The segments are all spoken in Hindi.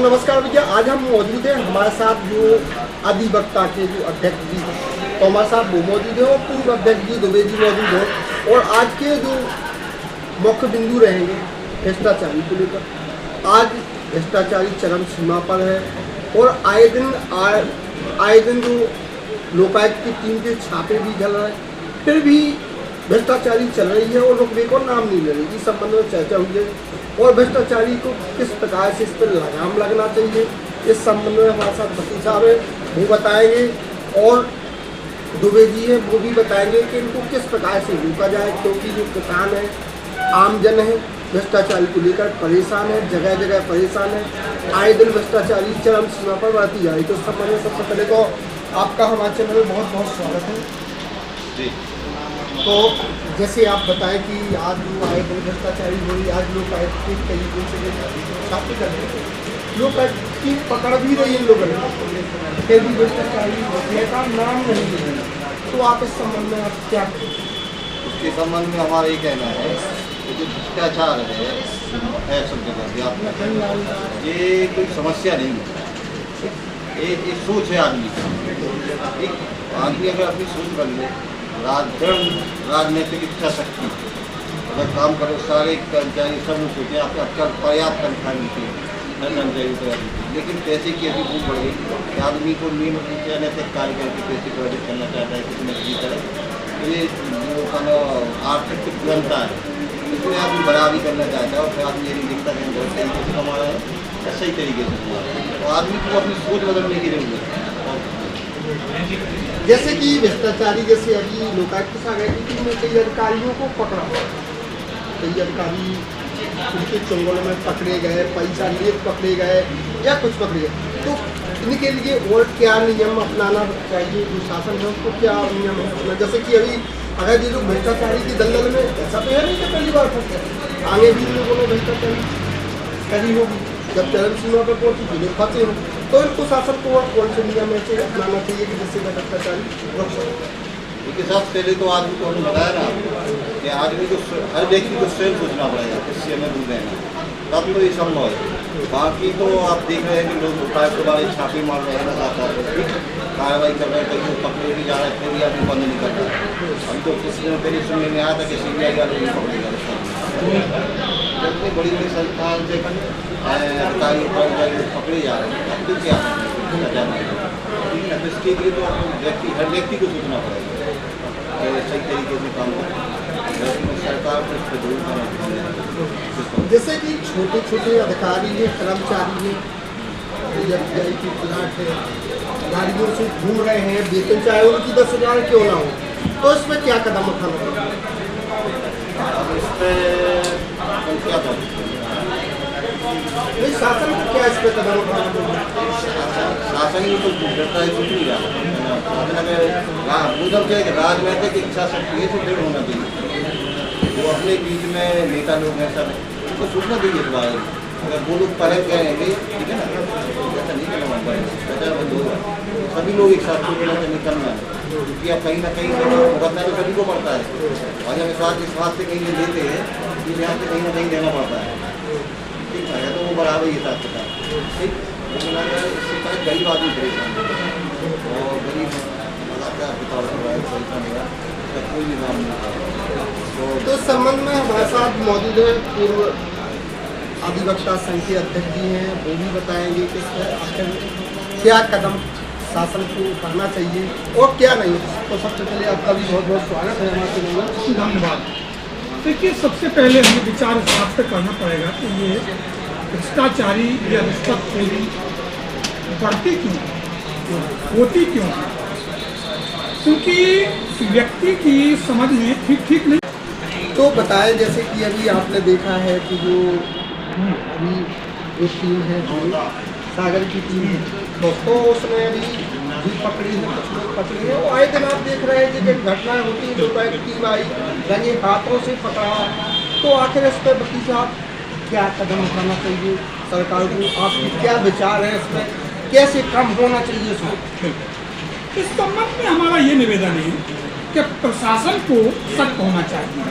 नमस्कार भैया, आज हम मौजूद हैं हमारे साथ जो अधिवक्ता के जो अध्यक्ष जी तो हमारे साथ वो मौजूद है और पूर्व अध्यक्ष जी दुबे जी मौजूद हैं। और आज के जो मुख्य बिंदु रहेंगे भ्रष्टाचारी को लेकर। आज भ्रष्टाचारी चरम सीमा पर है और आए दिन जो लोकायुक्त की टीम के छापे भी चल रहे हैं, फिर भी भ्रष्टाचारी चल रही है और रुकने को नाम नहीं ले रही। इस संबंध में चर्चा हुई है और भ्रष्टाचारी को किस प्रकार से इस पर लगाम लगना चाहिए, इस संबंध में हमारे साथ भट्टी साहब है, वो बताएंगे, और दुबे जी हैं, वो भी बताएंगे कि इनको किस प्रकार से रोका जाए। क्योंकि जो किसान है, आमजन है, भ्रष्टाचारी को लेकर परेशान है, जगह जगह परेशान है। आए दिन भ्रष्टाचारी चरम सीमा पर बढ़ती जा रही। तो इस संबंध में सबसे पहले तो आपका हमारे चैनल में बहुत बहुत स्वागत है जी। तो जैसे आप बताएं कि आज जो आए दिन भ्रष्टाचारी हो रही, आज लोकायुक्त के कई दिन से छापे कर रहे हैं, लोकायुक्त की पकड़ भी रही इन लोगों ने, फिर भी भ्रष्टाचारी होने का नाम नहीं ले रहे। तो आप इस संबंध में आप क्या करें? उसके संबंध में हमारा ये कहना है कि जो भ्रष्टाचार है सब जगह, ये कोई समस्या नहीं है, एक सोच है आदमी की। एक आदमी अगर अपनी सोच बन ले, राजनीतिक इच्छा शक्ति अगर काम करे, सारे कर्मचारी सब सोचे आपका पर्याप्त तनख्वाह मिलती है, लेकिन पैसे की अभी भूख बढ़ गई कि आदमी को नियम अनैतिक कार्य करके पैसे को अर्जित करना चाहता है, किसी नौकरी करे। ये जो आर्थिक तुरंता है, इसमें आदमी बराबरी करना चाहता है और फिर आदमी ये नहीं दिखता कि गलत तरीके से कमा रहा है या सही तरीके से कमा रहा है। तो आदमी को अपनी सोच बदलने की जरूरत है। जैसे कि भ्रष्टाचारी, जैसे अभी लोकायुक्त से आ गए कि उन्होंने कई अधिकारियों को पकड़ा, कई अधिकारी उनके चंगुल में पकड़े गए, पैसा लिए पकड़े गए या कुछ पकड़े गए। तो इनके लिए और क्या नियम अपनाना चाहिए, जो शासन है उसको क्या नियम है अपना? जैसे कि अभी अगर ये लोग भ्रष्टाचारी की दलदल में, ऐसा तो है नहीं कि पहली बार फंसे, आगे भी लोगों ने भ्रष्टाचारी करी होगी, जब चरम सीमा पर पहुंची तो लोग फंसे हो, तो इनको शासन को और कौन से नियम ऐसे अपनाना चाहिए कि जिससे भ्रष्टाचारी रोक सके? इसके साथ पहले तो आदमी को हमने बताया ना कि आदमी को, हर व्यक्ति को स्वयं सोचना पड़ेगा किससे हमें दूर रहना, तब तो ये संभव है। बाकी तो आप देख रहे हैं कि लोग लोकायुक्त के बारे छापे मार रहे हैं, लगातार कार्रवाई कर रहे हैं, कहीं पकड़े भी जा रहे हैं, फिर भी आदमी बंद नहीं कर रहा। हम तो कुछ दिन पहले सुनने में आया था कि CBI वाले भी पकड़ेगा। इतनी बड़ी बड़ी संस्थान से अधिकारी पकड़े जा रहे हैं, अब क्या इसके लिए तो हर व्यक्ति को सोचना पड़ेगा कि सही तरीके से काम करें। सरकार को इस पर जरूर करना चाहिए। जैसे कि छोटे छोटे अधिकारी हैं, कर्मचारी हैं, की प्लाट है, गाड़ियों से घूम रहे हैं, वेतन चाहे उनकी 10,000 क्यों ना हो, तो इसमें क्या कदम उठाना होगा? अब इस पर क्या करें? शासन को क्या इस पर कदम उठाना होगा? शासन ही तो करता है, कुछ नहीं रहा। शासन अगर मुझे क्या है कि राजनीतिक इच्छा शक्ति है तो दृढ़ होना चाहिए। जो अपने बीच में नेता लोग हैं सब, उनको सोचना चाहिए इस बारे में। अगर वो लोग पहले कहेंगे ठीक है ना, ऐसा नहीं करना पड़ेगा, बंद होगा, सभी लोग एक साथ सोचना से निकलना है, क्योंकि अब कहीं ना कहीं भुगतना तो सभी को पड़ता है। और जब इस बात से कहीं लेते हैं कि यहाँ से कहीं ना कहीं देना पड़ता है, ठीक है, तो वो बराबर ही साथ होता है, ठीक। लेकिन अगर इससे पहले गरीब आदमी परेशान है और गरीब परेशान होगा तो कोई भी काम नहीं। तो इस संबंध में हमारे साथ मौजूद है पूर्व अधिवक्ता संघ के अध्यक्ष जी हैं, वो भी बताएंगे कि आखिर क्या कदम शासन को उठाना चाहिए और क्या नहीं। तो सबसे पहले आपका भी बहुत बहुत स्वागत है हमारे चैनल में। धन्यवाद। देखिए, सबसे पहले हमें विचार इस बात पे करना पड़ेगा कि ये भ्रष्टाचारी या रिश्वतखोरी बढ़ती क्यों, होती क्यों है? क्योंकि व्यक्ति की समझ में ठीक नहीं। तो बताएं, जैसे कि अभी आपने देखा है कि जो अभी एक टीम है, सागर की टीम है, तो उसने अभी भी पकड़ी है, कुछ लोग पकड़ी है। और आए दिन आप देख रहे हैं कि जब घटनाएं होती है, लोकायुक्त की टीम आई, रंगे हाथों से पकड़ा। तो आखिर इस पर वकील साहब क्या कदम उठाना चाहिए सरकार को? आपके क्या विचार है इसमें, कैसे कम होना चाहिए इसमें? इस संबंध में हमारा ये निवेदन है कि प्रशासन को सख्त होना चाहिए।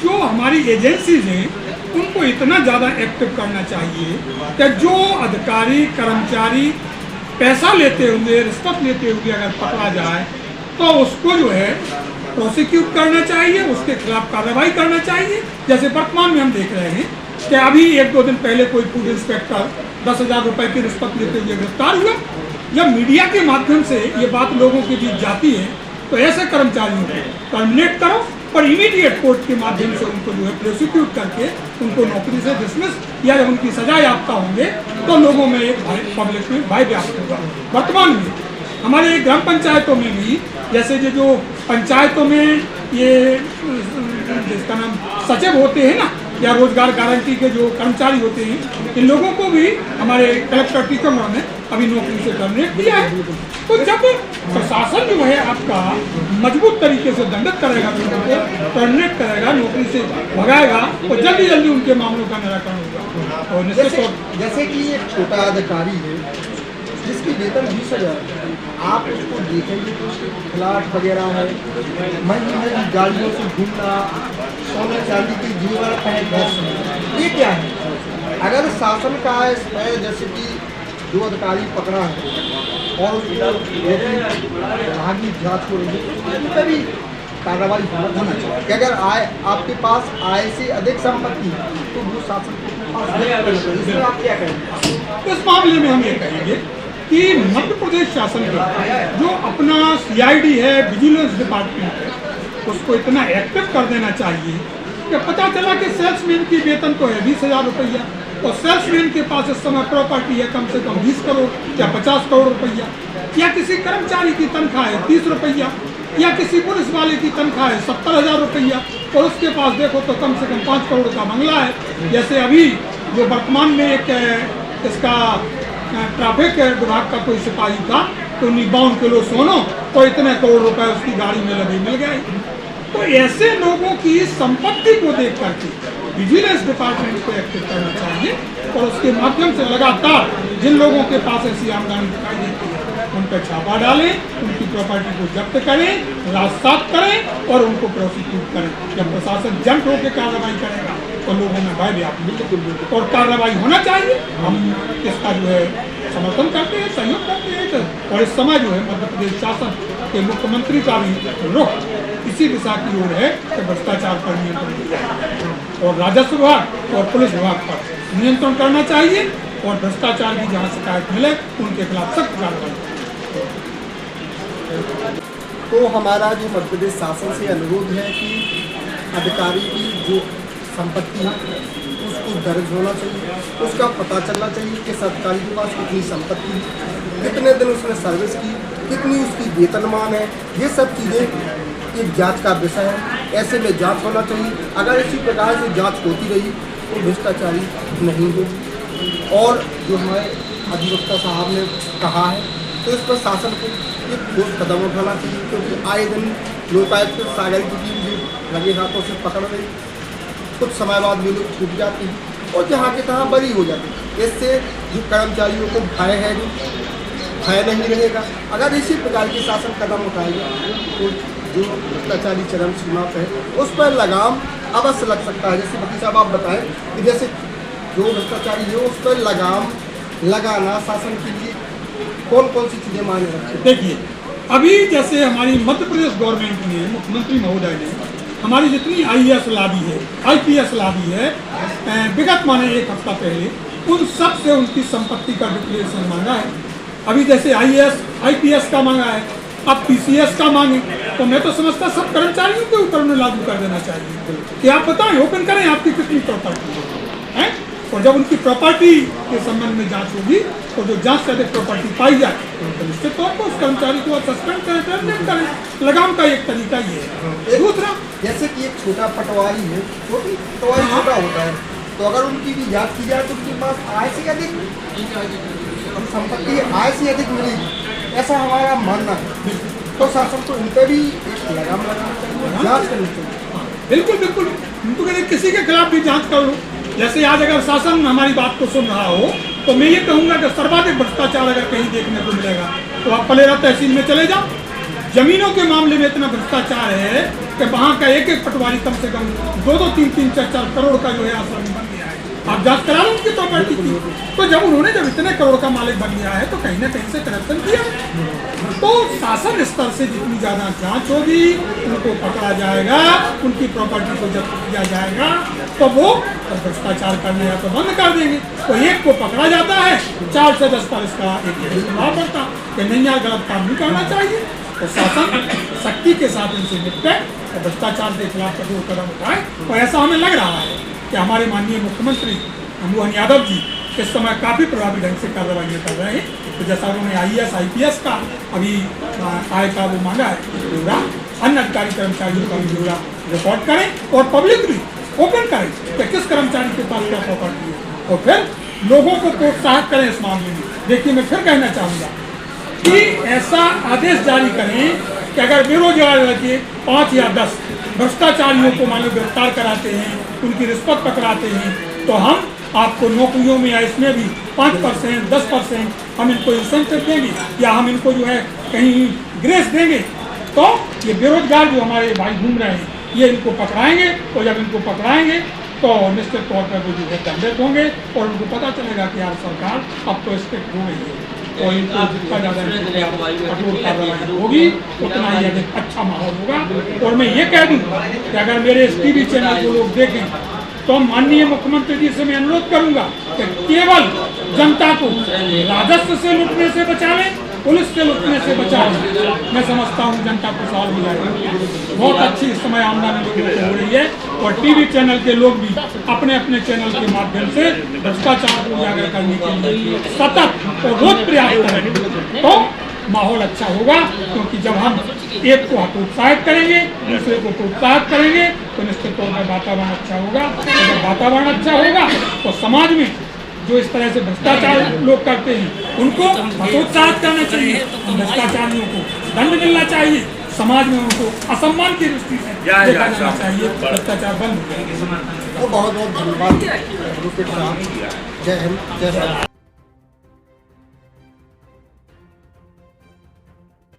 जो हमारी एजेंसीज हैं उनको इतना ज़्यादा एक्टिव करना चाहिए कि जो अधिकारी कर्मचारी पैसा लेते हुए, रिश्वत लेते हुए अगर पकड़ा जाए तो उसको जो है प्रोसिक्यूट करना चाहिए, उसके खिलाफ कार्रवाई करना चाहिए। जैसे वर्तमान में हम देख रहे हैं कि अभी 1-2 दिन पहले कोई फूड इंस्पेक्टर 10,000 रुपये की रिश्वत लेते हुए गिरफ्तार हुआ। जब मीडिया के माध्यम से ये बात लोगों के बीच जाती है तो ऐसे कर्मचारियों को टर्मिनेट करो और इमीडिएट कोर्ट के माध्यम से उनको जो है प्रोसिक्यूट करके उनको नौकरी से डिसमिस या जब उनकी सजा याफ्ता होंगे तो लोगों में एक पब्लिक में भय व्याप्त होगा। वर्तमान में हमारे ग्राम पंचायतों में भी जैसे जो पंचायतों में ये जिसका नाम सचिव होते हैं ना, या रोजगार गारंटी के जो कर्मचारी होते हैं, इन लोगों को भी हमारे कलेक्टर टीकमगढ़ ने अभी नौकरी से टर्मिनेट किया है। तो जब प्रशासन जो है आपका मजबूत तरीके से दंडित करेगा, लोगों को टर्मिनेट करेगा, नौकरी से भगाएगा, तो जल्दी जल्दी उनके मामलों का निराकरण होगा। और निश्चित तौर जैसे कि एक छोटा अधिकारी है जिसकी वेतन 20,000, आप उसको देखेंगे तो उसके फ्लैट वगैरह है, महंगी महंगी गाड़ियों से घूमना, सोने चांदी की जीवन है, ये क्या है? अगर शासन का इस पर जैसे कि जो अधिकारी पकड़ा है और उसको भागी जाँच हो रही है, तो कभी कार्रवाई होना चाहिए कि अगर आय आपके पास आय से अधिक संपत्ति है तो वो शासन के पास व्यक्त करना चाहिए। इसमें आप क्या कहेंगे? इस मामले में हम ये कहेंगे कि मध्य प्रदेश शासन का जो अपना CID है, विजिलेंस डिपार्टमेंट है, उसको इतना एक्टिव कर देना चाहिए कि पता चला कि सेल्समैन की वेतन तो है 20,000 रुपया और सेल्समैन के पास इस समय प्रॉपर्टी है कम से कम 20 करोड़ या 50 करोड़ रुपया, या किसी कर्मचारी की तनख्वाह है 30 रुपया, या किसी पुलिस वाले की तनख्वाह है 70,000 रुपया और उसके पास देखो तो कम से कम 5 करोड़ का बंगला है। जैसे अभी जो वर्तमान में एक इसका ट्रैफिक विभाग का कोई सिपाही था तो 52 किलो सोनो तो इतने करोड़ रुपए उसकी गाड़ी में लगे मिल गए। तो ऐसे लोगों की संपत्ति को देख करके विजिलेंस डिपार्टमेंट को एक्टिव करना चाहिए और उसके माध्यम से लगातार जिन लोगों के पास ऐसी आमदनी दिखाई देती है उन पर छापा डालें, उनकी प्रॉपर्टी को जब्त करें, राजसात करें और उनको प्रोसिक्यूट करें। जब प्रशासन जंप होकर कार्रवाई करेगा तो लोगों में भय व्याप्त और कार्रवाई होना चाहिए। हम इसका जो है समर्थन करते हैं, सहयोग करते हैं और इस समय जो है मध्य प्रदेश शासन के मुख्यमंत्री का भी रुख इसी दिशा की ओर है कि भ्रष्टाचार पर नियंत्रण किया और राजस्व विभाग और पुलिस विभाग पर नियंत्रण करना चाहिए और भ्रष्टाचार की जहाँ शिकायत मिले उनके खिलाफ सख्त कार्रवाई। तो हमारा जो मध्य प्रदेश शासन से अनुरोध है कि अधिकारी की जो संपत्ति है उसको दर्ज होना चाहिए, उसका पता चलना चाहिए कि अधिकारी के पास कितनी संपत्ति है, कितने दिन उसने सर्विस की, कितनी उसकी वेतनमान है, ये सब चीज़ें एक जांच का विषय है। ऐसे में जांच होना चाहिए। अगर इसी प्रकार से जांच होती रही तो भ्रष्टाचारी नहीं होगी। और जो हमारे अधिवक्ता साहब ने कहा है तो इस पर शासन को एक ठोस कदम उठाना चाहिए, क्योंकि आए दिन लोकायुक्त सागर की टीम जो लगे हाथों से पकड़ रही, कुछ समय बाद वे लोग छूट जाते हैं और जहाँ के तहाँ बरी हो जाती है। इससे जो कर्मचारियों को भय है, जो भय नहीं रहेगा। अगर इसी प्रकार के शासन कदम उठाएगा तो जो भ्रष्टाचारी चरम सीमा पर है उस पर लगाम अवश्य लग सकता है। जैसे वकील साहब आप बताएं कि जैसे जो भ्रष्टाचारी है उस पर लगाम लगाना शासन के लिए कौन कौन सी चीज़ें मायने रखती है? देखिए, अभी जैसे हमारी मध्य प्रदेश गवर्नमेंट ने, मुख्यमंत्री महोदय ने हमारी जितनी IAS लादी है, IPS लादी है, विगत माने 1 हफ्ता पहले उन सब से उनकी संपत्ति का डिक्लेरेशन मांगा है। अभी जैसे IAS IPS का मांगा है, अब PCS का मांगे, तो मैं तो समझता सब कर्मचारियों के ऊपर उन्हें लागू कर देना चाहिए कि आप बताएं, ओपन करें आपकी कितनी प्रॉपर्टी है, और जब उनकी प्रॉपर्टी के संबंध में जांच होगी तो जो जांच से अधिक प्रॉपर्टी पाई जाए तो निश्चित तौर पर उस कर्मचारी को सस्पेंड करें, टर्मिनेट करें। लगाम का एक तरीका ये है। दूसरा, जैसे कि एक छोटा पटवारी है, छोटी पटवारी छोटा होता है, तो अगर उनकी भी जांच की जाए तो उनके पास आय से अधिक संपत्ति आय से अधिक मिलेगी, ऐसा हमारा मानना है। तो शासन को उन पर भी लगाम लगाना चाहिए, जाँच करनी चाहिए। बिल्कुल बिल्कुल, उनको कहते किसी के खिलाफ भी जाँच कर लो। जैसे आज अगर शासन हमारी बात को सुन रहा हो तो मैं ये कहूँगा कि सर्वाधिक भ्रष्टाचार अगर कहीं देखने को मिलेगा तो आप पलेरा तहसील में चले जाओ। जमीनों के मामले में इतना भ्रष्टाचार है कि वहाँ का एक एक पटवारी कम से कम 2-2, 3-3, 4-4 करोड़ का जो है आश्रम आप जांच करा लो उनकी प्रॉपर्टी की। तो जब उन्होंने जब इतने करोड़ का मालिक बन गया है तो कहीं ना कहीं से करप्शन किया। तो शासन स्तर से जितनी ज़्यादा जांच होगी, उनको पकड़ा जाएगा, उनकी प्रॉपर्टी को जब्त किया जाएगा, तो वो भ्रष्टाचार करने या तो बंद कर देंगे। तो एक को पकड़ा जाता है, 4 से 10 पर इसका एक प्रभाव पड़ता कि नहीं यार गलत काम नहीं करना चाहिए। तो शासन सख्ती के साथ इनसे निपटे और भ्रष्टाचार के खिलाफ कठोर कदम उठाए। और ऐसा हमें लग रहा है कि हमारे माननीय मुख्यमंत्री मोहन यादव जी इस समय काफ़ी प्रभावी ढंग से कार्रवाई कर रहे हैं। तो जैसा उन्होंने IAS IPS का अभी आय का वो मांगा है ब्यौरा, अन्य अधिकारी कर्मचारियों का भी ब्यौरा रिकॉर्ड करें और पब्लिक भी ओपन करें कि किस कर्मचारी के पास क्या प्रॉपर्टी है, और फिर लोगों को प्रोत्साहित करें इस मामले में। देखिए मैं फिर कहना चाहूँगा कि ऐसा आदेश जारी करें कि अगर बेरोजगार लड़के 5 या 10 भ्रष्टाचारियों को मान लो गिरफ्तार कराते हैं, उनकी रिश्वत पकड़ाते हैं, तो हम आपको नौकरियों में या इसमें भी 5%, 10% हम इनको इंसेंटिव देंगे या हम इनको जो है कहीं ग्रेस देंगे। तो ये बेरोजगार जो हमारे भाई घूम रहे हैं ये इनको पकड़ाएंगे, और जब इनको पकड़ाएंगे तो निश्चित तौर पर वो जो है दंडित होंगे और उनको पता चलेगा कि यार सरकार अब तो स्ट्रिक्ट हो गई है। और इनको जितना ज़्यादा कठोर कार्रवाई होगी उतना ही अधिक अच्छा माहौल होगा। और मैं ये कह दूँ कि अगर मेरे इस TV चैनल को लोग देखें तो माननीय मुख्यमंत्री जी से मैं अनुरोध करूंगा कि केवल जनता को राजस्व से लूटने से बचा लें, पुलिस से लूटने से बचा लें। मैं समझता हूँ जनता को सॉल्व हो जाएगा। बहुत अच्छी इस समय आमदनी लोगों को हो रही है और TV चैनल के लोग भी अपने अपने चैनल के माध्यम से भ्रष्टाचार को उजागर करने के लिए सतत और रोज प्रयास करेंगे तो माहौल अच्छा होगा। क्योंकि जब हम एक को हतोत्साहित करेंगे, दूसरे को प्रोत्साहित करेंगे तो निश्चित तौर पर वातावरण अच्छा होगा। अगर वातावरण अच्छा होगा तो समाज में जो इस तरह से भ्रष्टाचार लोग करते हैं उनको हतोत्साहित करना चाहिए, भ्रष्टाचारियों को दंड मिलना चाहिए, समाज में उनको असम्मान की दृष्टि से देखा जाना चाहिए, भ्रष्टाचार बंद हो जाएगा। बहुत बहुत धन्यवाद। जय हिंद, जय भारत।